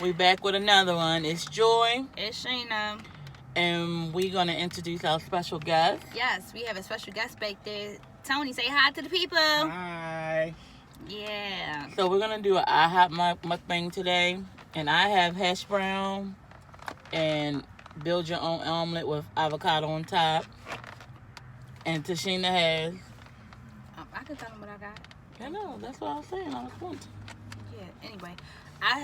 We back with another one. It's Joy. It's Shayna. And we're going to introduce our special guest. Yes, we have a special guest back there. Tony, say hi to the people. Hi. Yeah. So we're going to do an IHOP mukbang today. And I have hash brown and build your own omelet with avocado on top. And Tashina has... I can tell them what I got. I know, that's what I was saying. I was going to. Yeah, anyway. I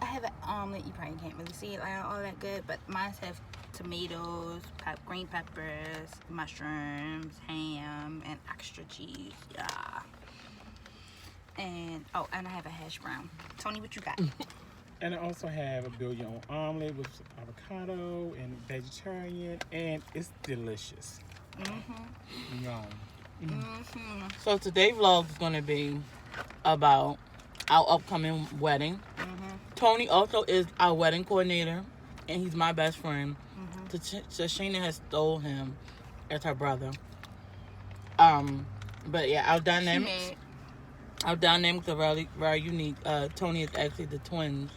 have an omelet. You probably can't really see it like all that good, but mine have tomatoes, green peppers, mushrooms, ham, and extra cheese. Yeah. And I have a hash brown. Tony, what you got? And I also have a build your own omelet with avocado and vegetarian, and it's delicious. Yum. So today's vlog is going to be about our upcoming wedding. Tony also is our wedding coordinator, and he's my best friend. Tashina has stole him as her brother. But yeah, our dynamics are really very unique. Tony is actually the twins,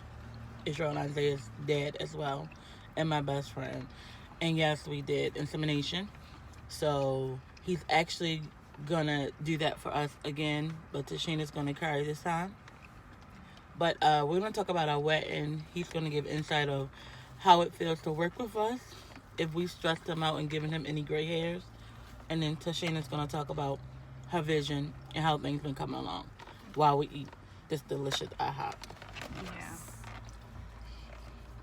Israel and Isaiah's dad as well, and my best friend. And yes, we did insemination. So he's actually gonna do that for us again, but Tashina's gonna carry this time. But we're gonna talk about our wedding. He's gonna give insight of how it feels to work with us, if we stressed him out and given him any gray hairs, and then Tashina's gonna talk about her vision and how things been coming along while we eat this delicious IHOP. Yeah.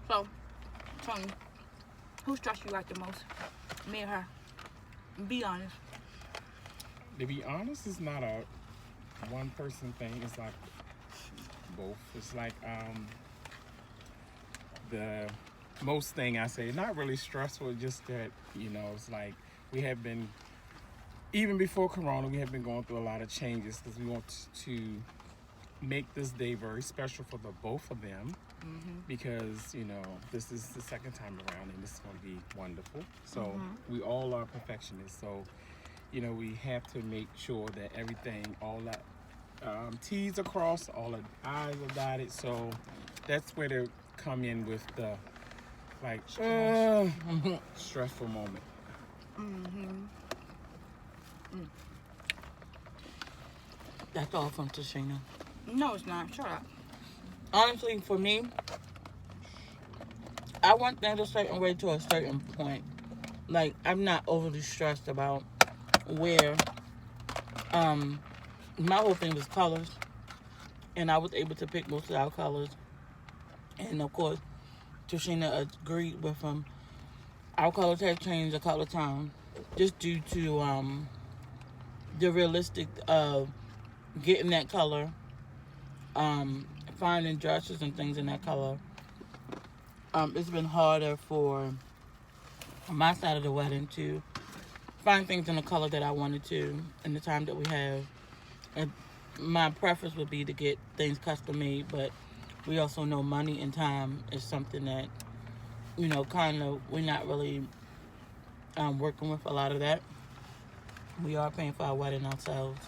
So, Tony, who stressed you out the most? Me or her? Be honest. To be honest, it's not a one person thing. It's like both. It's like the most thing I say, not really stressful, just that, it's like we have been, even before Corona, we have been going through a lot of changes because we want to make this day very special for the both of them. Because, this is the second time around and this is going to be wonderful. So we all are perfectionists. So, we have to make sure that everything, all that T's are crossed, all the I's are dotted. So that's where they come in with the stressful moment. That's all from Tashina. No, it's not. Shut up. Honestly, for me, I want things a certain way to a certain point. Like, I'm not overly stressed about where, my whole thing was colors, and I was able to pick most of our colors, and of course, Tashina agreed with him. Our colors have changed a couple of times, just due to, the realistic of getting that color, finding dresses and things in that color. It's been harder for my side of the wedding to find things in the color that I wanted to in the time that we have. And my preference would be to get things custom made, but we also know money and time is something that, kind of, we're not really working with a lot of that. We are paying for our wedding ourselves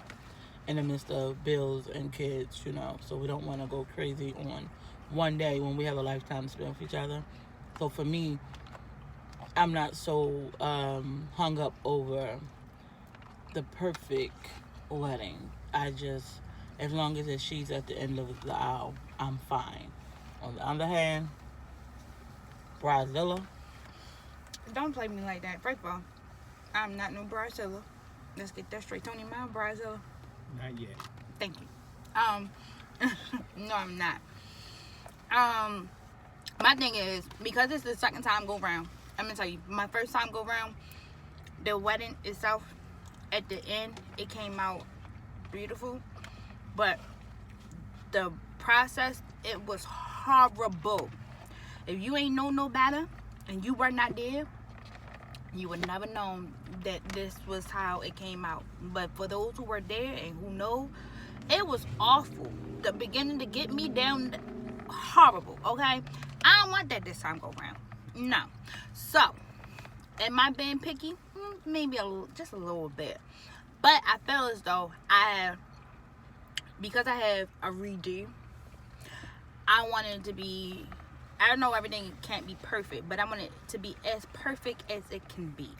in the midst of bills and kids, so we don't want to go crazy on one day when we have a lifetime to spend with each other. So for me, I'm not so hung up over the perfect wedding. I just, as long as she's at the end of the aisle, I'm fine. On the other hand, Bridezilla. Don't play me like that. First of all, I'm not no Bridezilla. Let's get that straight. Tony, am I a Bridezilla? Not yet. Thank you. No, I'm not. My thing is, because it's the second time go round, I'm gonna tell you, my first time go round, the wedding itself, at the end, it came out beautiful, but the process, it was horrible. If you ain't know no better, and you were not there, you would never known that this was how it came out. But for those who were there and who know, it was awful. The beginning to get me down, horrible, okay? I don't want that this time go around. No. So, am I being picky? Maybe just a little bit. But I feel as though because I have a redo I want it to be, I know everything can't be perfect, but I want it to be as perfect as it can be.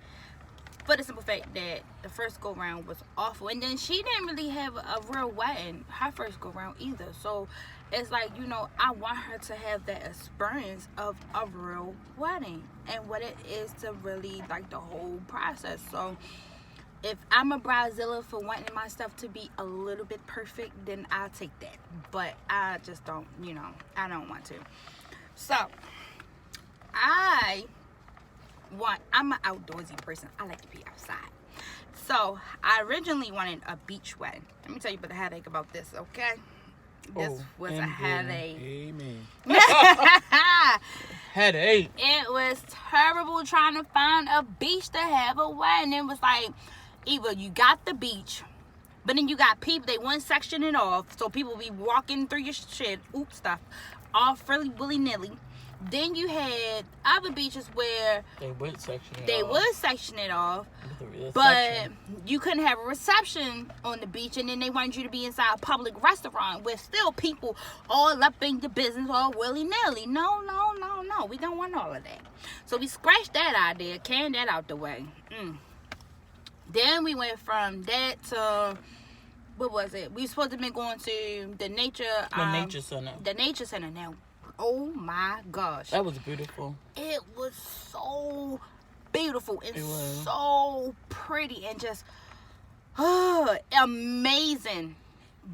For the simple fact that the first go round was awful, and then she didn't really have a real wedding her first go round either. So it's like, you know, I want her to have that experience of a real wedding and what it is to really like the whole process. So if I'm a bridezilla for wanting my stuff to be a little bit perfect, then I'll take that. But I just don't, you know, I don't want to. So I'm an outdoorsy person. I like to be outside. So I originally wanted a beach wedding. Let me tell you about the headache about this, okay? This was a headache. Amen. Headache. It was terrible trying to find a beach to have a wedding. It was like, either you got the beach, but then you got people, they wouldn't section it off, so people be walking through your shit, stuff, all fairly willy-nilly. Then you had other beaches where They would section it off. But you couldn't have a reception on the beach, and then they wanted you to be inside a public restaurant with still people all up in the business, all willy-nilly. No. We don't want all of that. So we scratched that idea, canned that out the way. Then we went from that to, what was it? We supposed to be going to the nature center. The nature center now. Oh my gosh. That was beautiful. It was so beautiful and It was. so pretty and just amazing.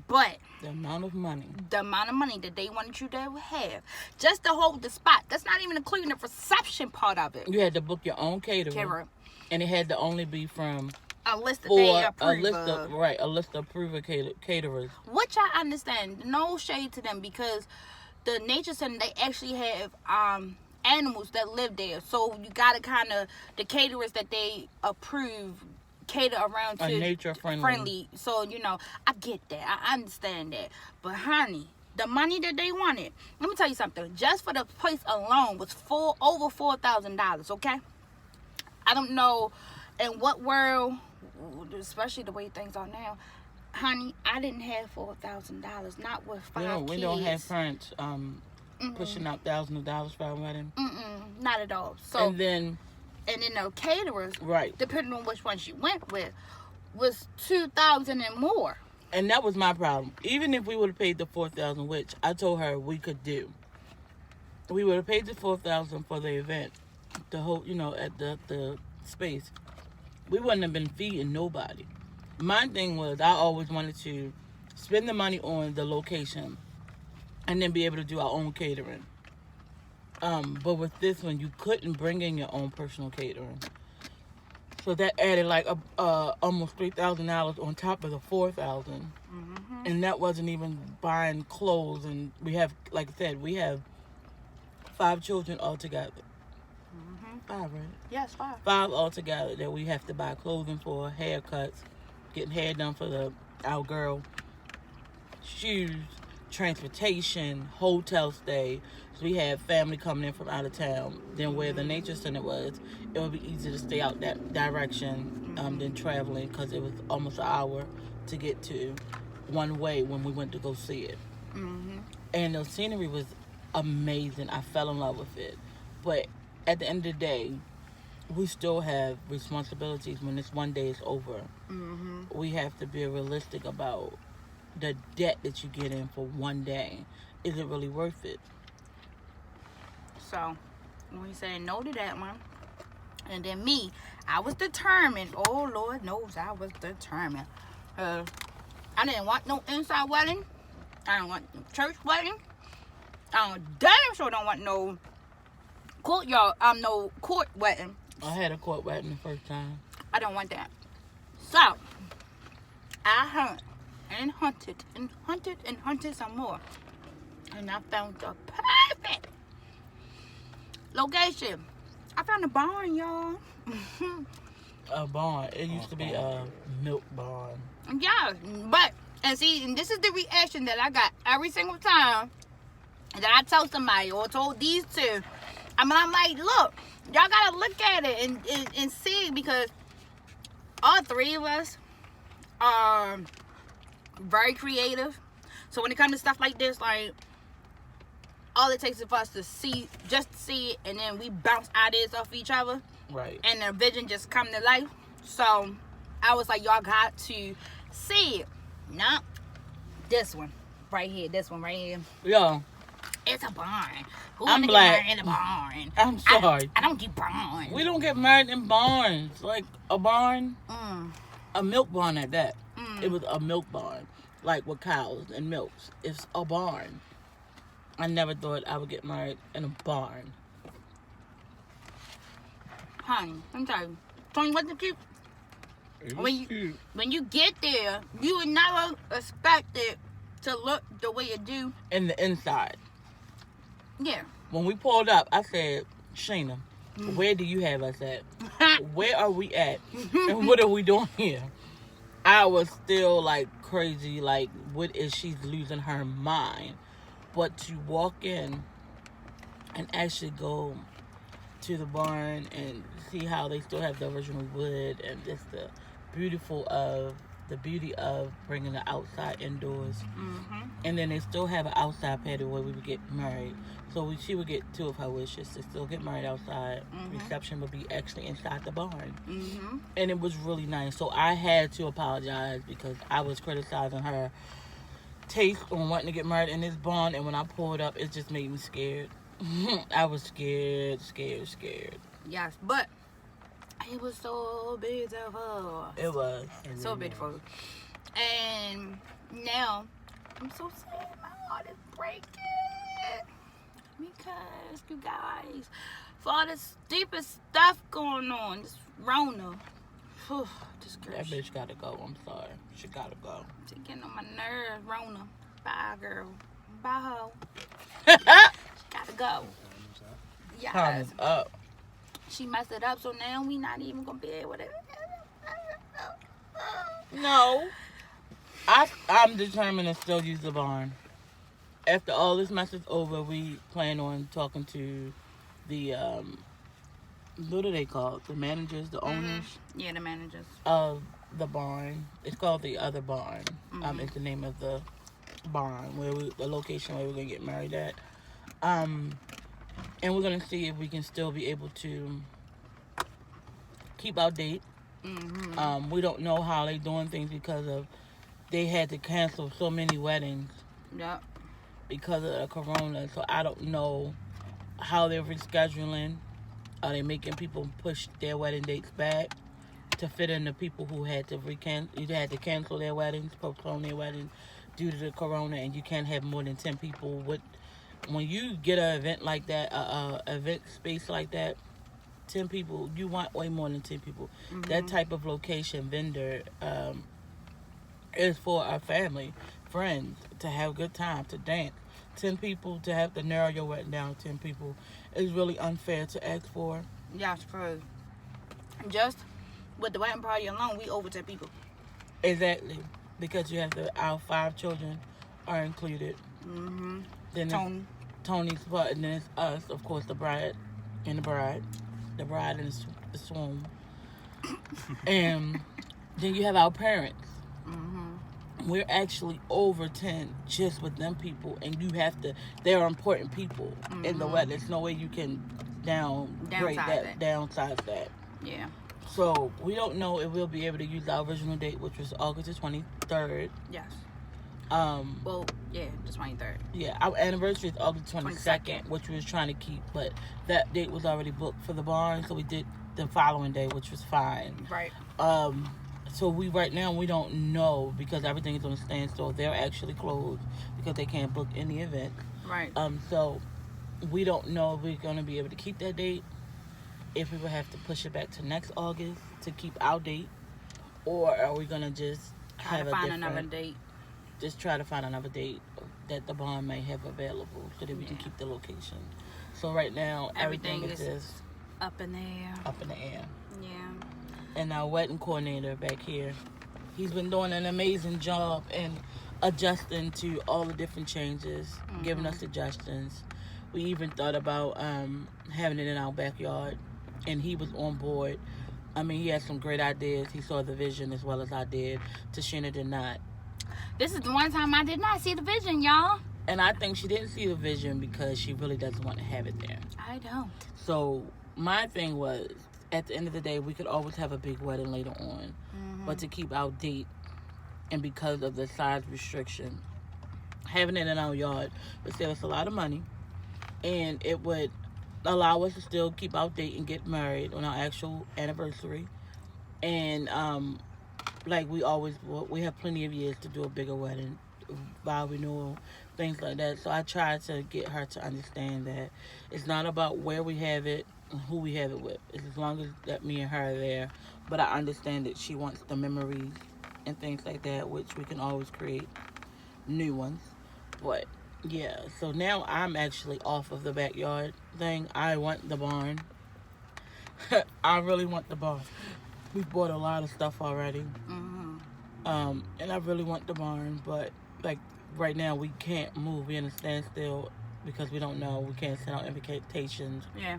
But The amount of money that they wanted you to have just to hold the spot, that's not even including the reception part of it. You had to book your own catering. And it had to only be from A list that they approve a list of approved caterers. Which I understand. No shade to them, because the nature center, they actually have animals that live there. So you gotta kind of, the caterers that they approve cater around to nature friendly. So, you know, I get that. I understand that. But honey, the money that they wanted, let me tell you something. Just for the place alone was over $4,000. Okay, I don't know in what world, especially the way things are now, honey, I didn't have $4,000. Not with 5 kids. We don't have parents pushing out thousands of dollars for our wedding. Not at all. So and then the caterers, right, depending on which ones you went with, was $2,000 and more. And that was my problem. Even if we would have paid the $4,000, which I told her we could do, we would have paid the $4,000 for the event, the whole, you know, at the space. We wouldn't have been feeding nobody. My thing was, I always wanted to spend the money on the location and then be able to do our own catering. But with this one, you couldn't bring in your own personal catering. So that added like almost $3,000 on top of the $4,000. And that wasn't even buying clothes. And we have, like I said, we have 5 children altogether. 5, right? Yes, 5. 5 altogether that we have to buy clothing for, haircuts, getting hair done for our girl, shoes, transportation, hotel stay. So we had family coming in from out of town. Then where the nature center was, it would be easier to stay out that direction than traveling, because it was almost an hour to get to one way when we went to go see it. And the scenery was amazing. I fell in love with it. But at the end of the day, we still have responsibilities when this one day is over. We have to be realistic about the debt that you get in for one day. Is it really worth it? So when we said no to that one, and then me, I was determined. Oh Lord knows I was determined. I didn't want no inside wedding. I don't want no church wedding. I damn sure don't want no courtyard. No court wedding. I had a court wedding the first time. I don't want that. So I hunted and hunted and hunted and hunted some more, and I found the perfect location. I found a barn, y'all. A barn. It used to be a milk barn. Yeah, but and this is the reaction that I got every single time that I tell somebody or told these two. I'm like, look, y'all gotta look at it and see, because all 3 of us are very creative. So when it comes to stuff like this, like, all it takes is for us to see it, and then we bounce ideas off each other. Right. And the vision just come to life. So I was like, y'all got to see it. No, this one right here. Yeah. It's a barn. Who I'm wanna black. get married in a barn? I'm sorry. I don't do barns. We don't get married in barns. Like a barn, Mm. a milk barn at that. Mm. It was a milk barn, like with cows and milks. It's a barn. I never thought I would get married in a barn. Honey, I'm sorry. Tony, what's the cute? It was cute. When you get there, you would never expect it to look the way it do. In the inside. Yeah. When we pulled up, I said, Sheena, where do you have us at? Where are we at? And what are we doing here? I was still like crazy, like, what is she losing her mind? But to walk in and actually go to the barn and see how they still have the original wood and just the beauty of bringing the outside indoors. Mm-hmm. And then they still have an outside patio where we would get married. So she would get 2 of her wishes to still get married outside. Mm-hmm. Reception would be actually inside the barn. Mm-hmm. And it was really nice. So I had to apologize because I was criticizing her taste on wanting to get married in this barn. And when I pulled up, it just made me scared. I was scared. Yes, but it was so beautiful. It was. So beautiful. And now, I'm so sad my heart is breaking. Because, you guys, for all this stupid stuff going on, this Rona, this girl, That bitch gotta go. I'm sorry. She gotta go. she getting on my nerves, Rona. Bye, girl. Bye, ho. She gotta go. Yes. Time is up. She messed it up, so now we not even gonna be able to. No. I'm determined to still use the barn. After all this mess is over, we plan on talking to the, what do they call it? The managers, the owners Yeah, the managers. of the barn. It's called the other barn. Mhm. It's the name of the barn, the location where we're going to get married at. And we're going to see if we can still be able to keep our date. Mm-hmm. We don't know how they doing things because of they had to cancel so many weddings Yep. because of the corona. So I don't know how they're rescheduling. Are they making people push their wedding dates back to fit in the people who had to cancel their weddings, postpone their weddings due to the corona, and you can't have more than 10 people. When you get an event like that, event space like that, 10 people, you want way more than 10 people. Mm-hmm. That type of location vendor is for our family, friends, to have a good time, to dance. 10 people, to have to narrow your wedding down to 10 people is really unfair to ask for. Yes, for just with the wedding party alone, we over 10 people. Exactly. Because you have our 5 children are included. Mm-hmm. Then Tony. Tony's part, and then it's us, of course, the bride and the swoon. And then you have our parents. Mm-hmm. We're actually over 10 just with them people, and they're important people in the wedding. There's no way you can downsize that. Yeah. So we don't know if we'll be able to use our original date, which was August the 23rd. Yes. Well, yeah, the 23rd. Yeah, our anniversary is August 22nd, 22nd. which we was trying to keep, but that date was already booked for the barn, so we did the following day, which was fine. Right. So right now we don't know because everything is on a standstill. They're actually closed because they can't book any event. Right. So we don't know if we're going to be able to keep that date, if we will have to push it back to next August to keep our date, or are we going to just Try to find another date. Just try to find another date that the barn may have available so that we can keep the location. So right now everything is just up in the air. Up in the air. Yeah. And our wedding coordinator back here, he's been doing an amazing job in adjusting to all the different changes, giving us suggestions. We even thought about having it in our backyard, and he was on board. I mean, he had some great ideas. He saw the vision as well as I did. Tashina did not. This is the one time I did not see the vision, y'all. And I think she didn't see the vision because she really doesn't want to have it there. I don't. So my thing was, at the end of the day, we could always have a big wedding later on. But to keep our date, and because of the size restriction, having it in our yard would save us a lot of money. And it would allow us to still keep our date and get married on our actual anniversary. And like we have plenty of years to do a bigger wedding, vow renewal, things like that. So I tried to get her to understand that it's not about where we have it and who we have it with. It's as long as that me and her are there. But I understand that she wants the memories and things like that, which we can always create new ones. But yeah, so now I'm actually off of the backyard thing. I want the barn. I really want the barn. We've bought a lot of stuff already. And I really want the barn, but like right now we can't move. We're in a standstill because we don't know. We can't send out invitations. Yeah.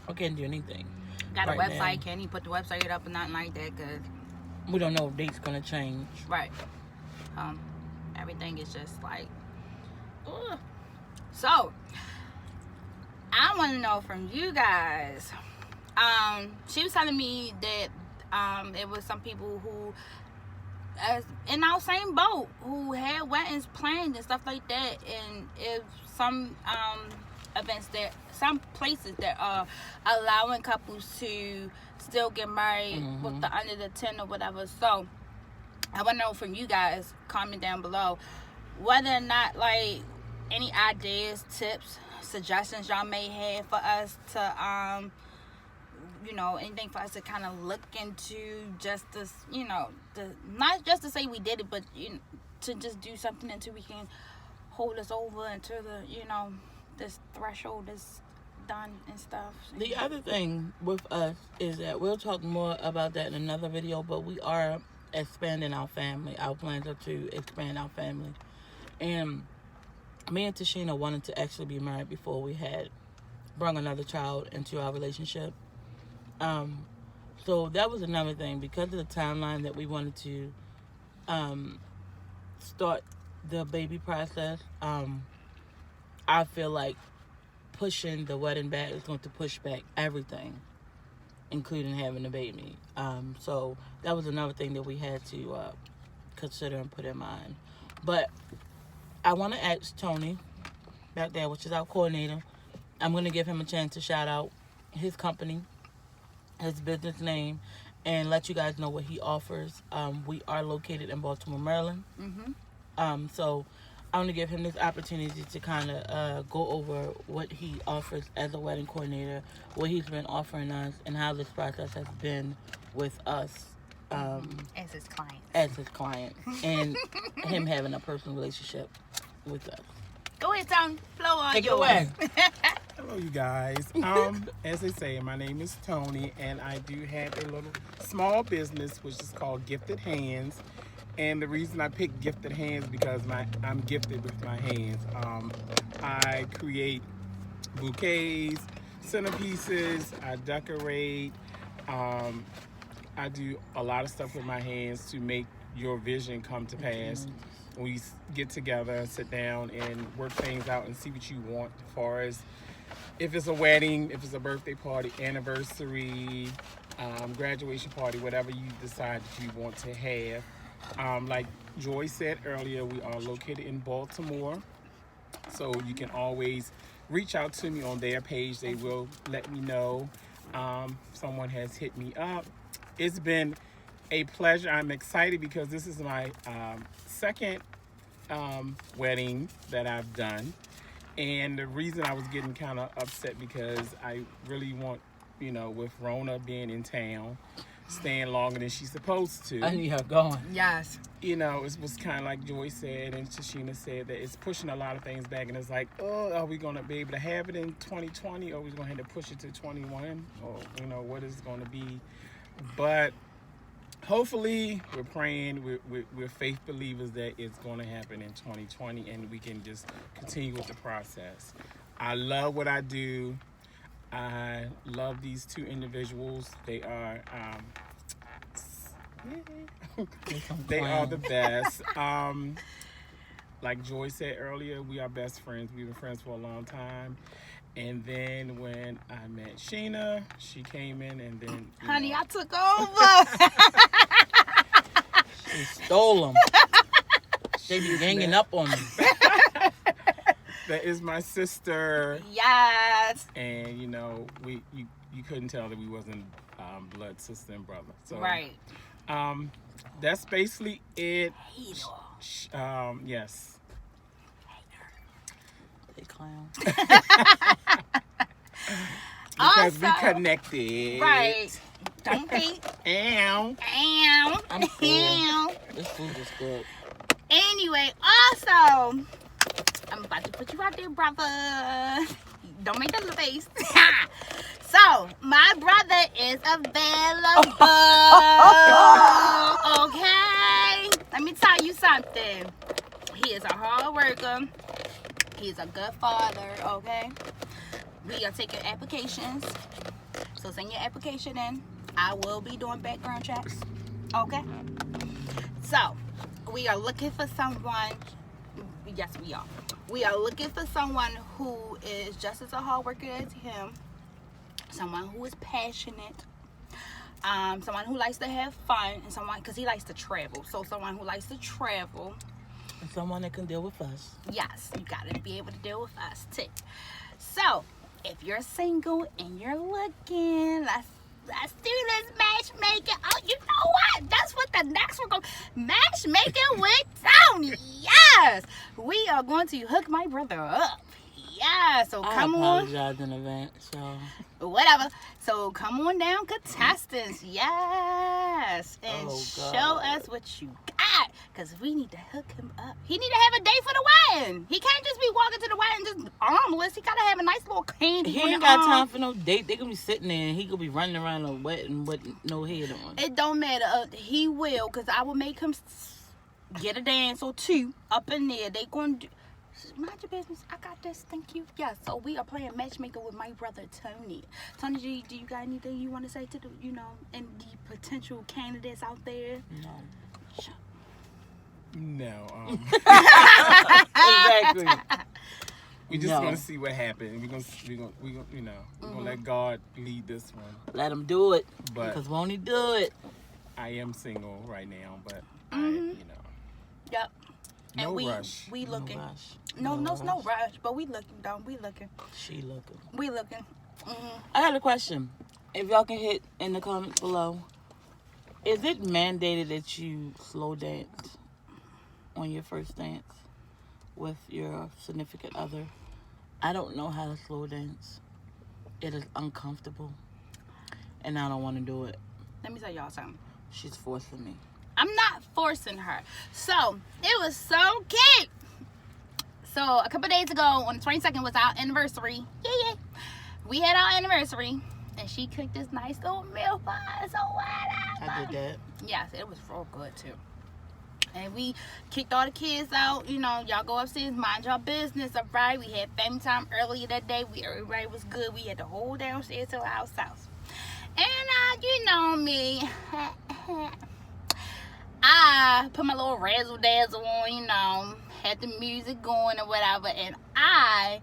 We can't do anything. Got a right website. now. Can he put the website up and nothing like that? Cause We don't know if date's gonna change. right. Everything is just like. Ugh. So, I want to know from you guys. She was telling me that it was some people who, as in our same boat, who had weddings planned and stuff like that, and if some events that some places that are allowing couples to still get married with the under the 10 or whatever. So I want to know from you guys, comment down below, whether or not like any ideas, tips, suggestions y'all may have for us to anything for us to kind of look into, just to not just to say we did it, but to just do something until we can hold us over until the this threshold is done and stuff. The other thing with us is that we'll talk more about that in another video, but we are expanding our family. Our plans are to expand our family. And me and Tashina wanted to actually be married before we had brought another child into our relationship. So that was another thing. Because of the timeline that we wanted to start the baby process, I feel like pushing the wedding back is going to push back everything, including having a baby. So that was another thing that we had to consider and put in mind. But I want to ask Tony back there, which is our coordinator. I'm going to give him a chance to shout out his company, his business name, and let you guys know what he offers. We are located in Baltimore, Maryland. So I want to give him this opportunity to kind of go over what he offers as a wedding coordinator, what he's been offering us, and how this process has been with us. As his client. As his client. And him having a personal relationship with us. Go ahead, Tom. Flow on. Take it away. Hello, you guys. As they say, my name is Tony, and I do have a little small business which is called Gifted Hands. And the reason I picked Gifted Hands because I'm gifted with my hands. I create bouquets, centerpieces. I decorate. I do a lot of stuff with my hands to make your vision come to pass. We get together, sit down, and work things out and see what you want as far as if it's a wedding, if it's a birthday party, anniversary, graduation party, whatever you decide that you want to have. Like Joy said earlier, we are located in Baltimore, so you can always reach out to me on their page. They will let me know. Someone has hit me up. It's been a pleasure. I'm excited because this is my second wedding that I've done. And the reason I was getting kind of upset because I really want, with Rona being in town, staying longer than she's supposed to. I need her going. Yes. It was kind of like Joy said and Tashina said that it's pushing a lot of things back. And it's like, are we going to be able to have it in 2020 or are we going to have to push it to 21? Or, what is it going to be? But hopefully, we're praying, we're faith believers that it's going to happen in 2020 and we can just continue with the process. I love what I do. I love these two individuals. They are they are the best. like Joy said earlier, we are best friends. We've been friends for a long time. And then when I met Sheena, she came in, and then honey, I took over. She stole them. They be ganging up on me. That is my sister. Yes. And you couldn't tell that we wasn't blood sister and brother. So Right. That's basically it. Yes. They clown. Because we Also- connected. Right. Don't be. Ow. Ow. I'm full. Ow. This food is good. Anyway, also, I'm about to put you out there, brother. Don't make that little face. So, my brother is available. Okay? Let me tell you something. He is a hard worker. He's a good father, okay? We are taking applications. So, send your application in. I will be doing background checks. Okay? So, we are looking for someone. Yes, we are. We are looking for someone who is just as a hard worker as him. Someone who is passionate. Someone who likes to have fun. And someone, because he likes to travel. So, someone who likes to travel. And someone that can deal with us. Yes, you got to be able to deal with us too. So, if you're single and you're looking, let's do this matchmaking. Oh, you know what? That's what the next one goes. Matchmaking with Tony. Yes. We are going to hook my brother up. Yeah. So come I on. apologize in advance, y'all. Whatever. So come on down, contestants. Yes. And Oh, show God. us what you got. Because we need to hook him up. He need to have a day for the wedding. He can't just be walking to the wedding just armless. He got to have a nice little candy. He on ain't the got arm. time for no date. They gonna be sitting there and he gonna be running around the wedding with no head on. It don't matter. He will, because I will make him get a dance or two up in there. They going to do. Mind your business. I got this. Thank you. Yeah, so we are playing matchmaker with my brother, Tony. Tony, do you got anything you want to say to the, and the potential candidates out there? No. No. Exactly. We just No. gonna see what happens. We're gonna let God lead this one. Let him do it. But Because won't he do it? I am single right now, but Yep. no And rush. we looking. No rush. No rush, but we looking, though. We looking. She looking. We looking. Mm-hmm. I had a question. If y'all can hit in the comments below, is it mandated that you slow dance on your first dance with your significant other? I don't know how to slow dance. It is uncomfortable, and I don't want to do it. Let me tell y'all something. She's forcing me. I'm not forcing her. So, it was so cute. So, a couple days ago, on the 22nd was our anniversary. Yeah. We had our anniversary. And she cooked this nice little meal for us or whatever. I did that. Yes, it was real good, too. And we kicked all the kids out. Y'all go upstairs, mind your business, all right? We had family time earlier that day. Everybody was good. We had the whole downstairs to our house. And, you know me. I put my little razzle dazzle on, had the music going or whatever, and I,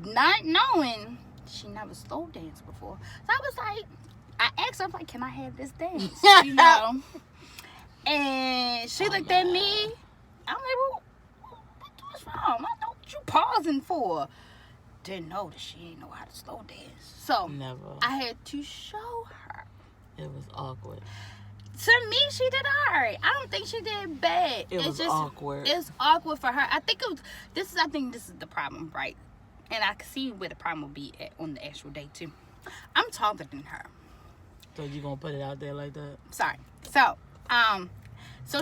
not knowing, she never slow danced before. So I was like, I asked her, I'm like, can I have this dance? And she looked at me. I'm like, well, what's wrong? I know what you pausing for. Didn't know that she ain't know how to slow dance. So Never. I had to show her. It was awkward. To me, she did alright. I don't think she did bad. It was awkward. It's awkward for her. I think this is the problem, right? And I can see where the problem will be on the actual day too. I'm taller than her. So you gonna put it out there like that? Sorry. So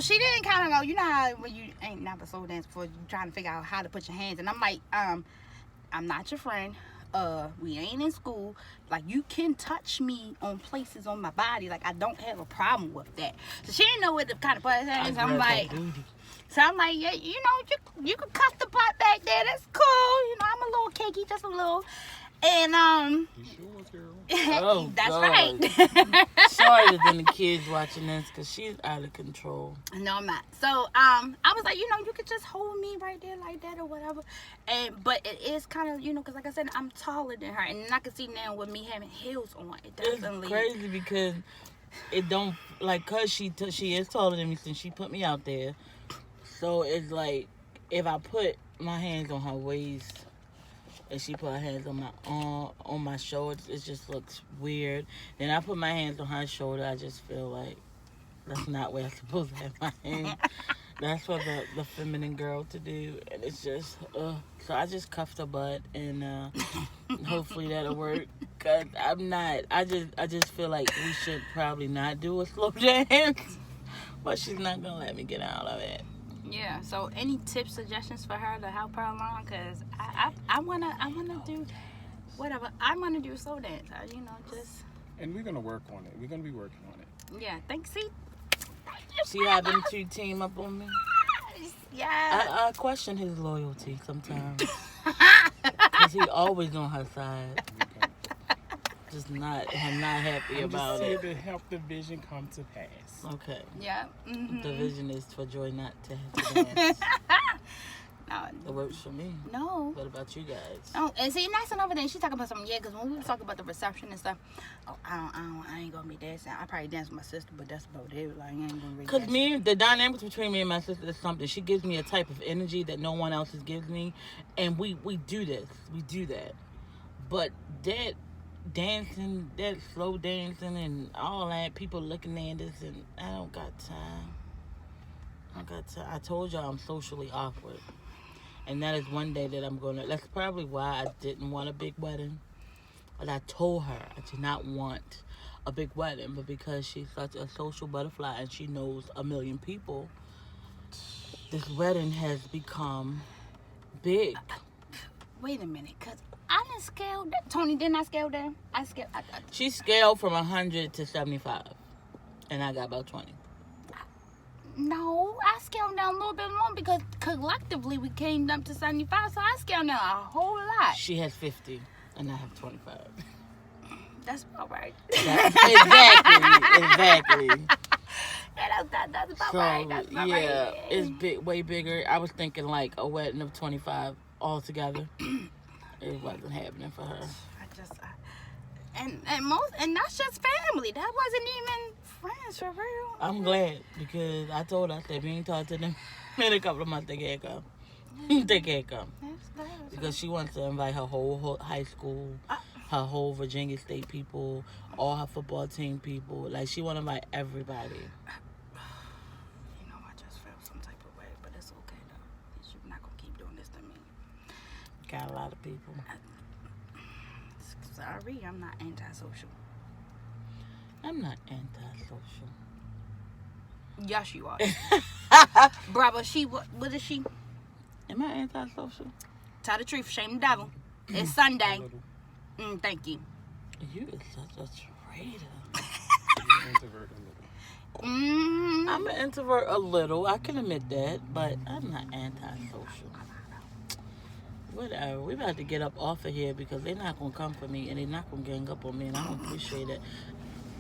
she didn't kind of know. You know how when you ain't never soul dance before, you trying to figure out how to put your hands. And I'm like, I'm not your friend. We ain't in school. Like, you can touch me on places on my body. Like, I don't have a problem with that. So she didn't know what to kind of put her hands. I'm like, yeah, you can cuff the butt back there. That's cool. I'm a little cakey, just a little. And You sure, girl? Oh, that's God. right. Sorry than the kids watching this because she's out of control. No, I'm not. So I was like, you know, you could just hold me right there like that or whatever. But it is kind of, you know, because like I said, I'm taller than her, and I can see now with me having heels on, it definitely. It's crazy because it don't like cause she is taller than me since she put me out there. So it's like if I put my hands on her waist and she put her hands on my arm, on my shoulders, it just looks weird. Then I put my hands on her shoulder, I just feel like that's not where I'm supposed to have my hands. That's for the feminine girl to do, and it's just so I just cuffed her butt, and hopefully that'll work. Cause I'm not. I just feel like we should probably not do a slow dance, but she's not gonna let me get out of it. Yeah. So any tips, suggestions for her to help her along? Cause I wanna do whatever. I wanna do a slow dance. You know, just. And we're gonna work on it. We're gonna be working on it. Yeah. Thanks. See. See how them two team up on me? Yeah. I question his loyalty sometimes. Because he always on her side. I'm not happy about I'm it. just here to help the vision come to pass. Okay. Yeah. Mm-hmm. The vision is for Joy not to have to dance. No. It works for me. No. What about you guys? Oh, and see, that's another thing. She talking about something, yeah, because when we was talking about the reception and stuff, I ain't gonna be dancing. I probably dance with my sister, but that's about it. Like, I ain't gonna really Because dance. the dynamics between me and my sister is something. She gives me a type of energy that no one else gives me. And we do this. We do that. But that dancing, that slow dancing and all that, people looking at us, and I don't got time. I told y'all I'm socially awkward. And that is one day that I'm going to... That's probably why I didn't want a big wedding. But I told her I did not want a big wedding. But because she's such a social butterfly and she knows a million people, this wedding has become big. Wait a minute, because I didn't scale that. Tony, didn't I scale down? She scaled from 100 to 75. And I got about 20. No, I scaled down a little bit more because collectively we came up to 75, so I scaled down a whole lot. She has 50 and I have 25. That's about right. Exactly. Yeah, that's about So, right. That's about yeah, right. it's way bigger. I was thinking like a wedding of 25 altogether. It wasn't happening for her. And that's just family. That wasn't even friends for real. I'm glad because I told her, I said, we ain't talked to them in a couple of months. They can't come. They can't come. Because she wants to invite her whole high school, her whole Virginia State people, all her football team people. Like, she want to invite everybody. You know, I just felt some type of way, but it's okay though. You're not going to keep doing this to me. Got a lot of people. Sorry, I'm not antisocial. I'm not antisocial. Yes, you are. Bravo, what is she? Am I antisocial? Tell the truth, shame the devil. It's Sunday. Thank you. You is such a traitor. You're an introvert a little. I'm an introvert a little. I can admit that, but I'm not antisocial. Whatever. We about to get up off of here because they're not gonna come for me and they're not gonna gang up on me, and I don't appreciate it.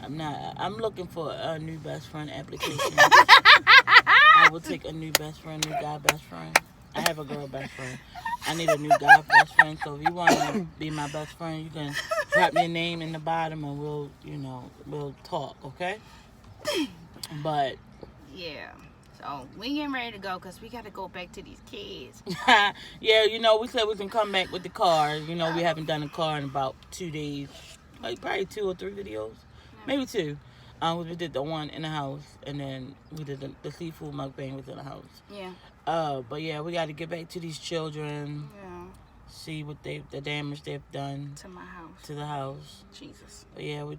I'm looking for a new best friend application. I will take a new best friend, new guy best friend. I have a girl best friend. I need a new guy best friend. So if you want to be my best friend, you can drop your name in the bottom and we'll talk, okay? But Yeah. So we getting ready to go because we got to go back to these kids. yeah, we said we can come back with the car. We haven't done a car in about 2 days, like probably 2 or 3 videos, maybe 2. We did the one in the house, and then we did the seafood mukbang within the house. Yeah. But yeah, we got to get back to these children. Yeah. See what the damage they've done To my house. to the house. Jesus. But yeah, we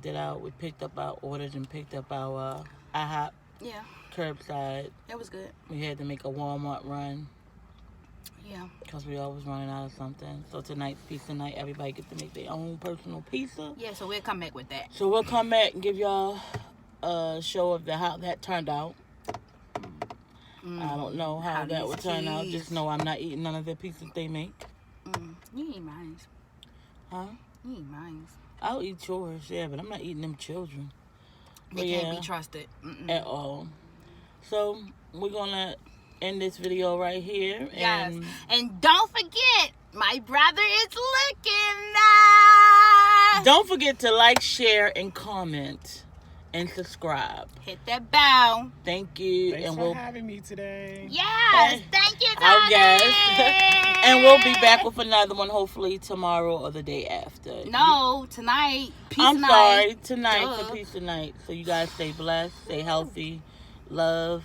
picked up our orders and picked up our IHOP Yeah. curbside. It was good. We had to make a Walmart run Yeah. because we always running out of something. So tonight's pizza night, everybody gets to make their own personal pizza. Yeah, so we'll come back with that. So we'll come back and give y'all a show of how that turned out. I don't know how that these would turn out. kids- Just know I'm not eating none of the pizzas they make. You eat mine. Huh? You eat mine. I'll eat yours, yeah, but I'm not eating them children. They can't be trusted. At all. So, we're going to end this video right here. Yes. And And don't forget, my brother is looking nice. don't forget to like, share, and comment. And subscribe. Hit that bell. Thank you. Thanks and for we'll having me today. Yes. Thank you, our Tony. guest. And we'll be back with another one hopefully tomorrow or the day after. No, tonight. Peace I'm night. sorry. Tonight Duh. for Peace Tonight. So you guys stay blessed, stay healthy, love,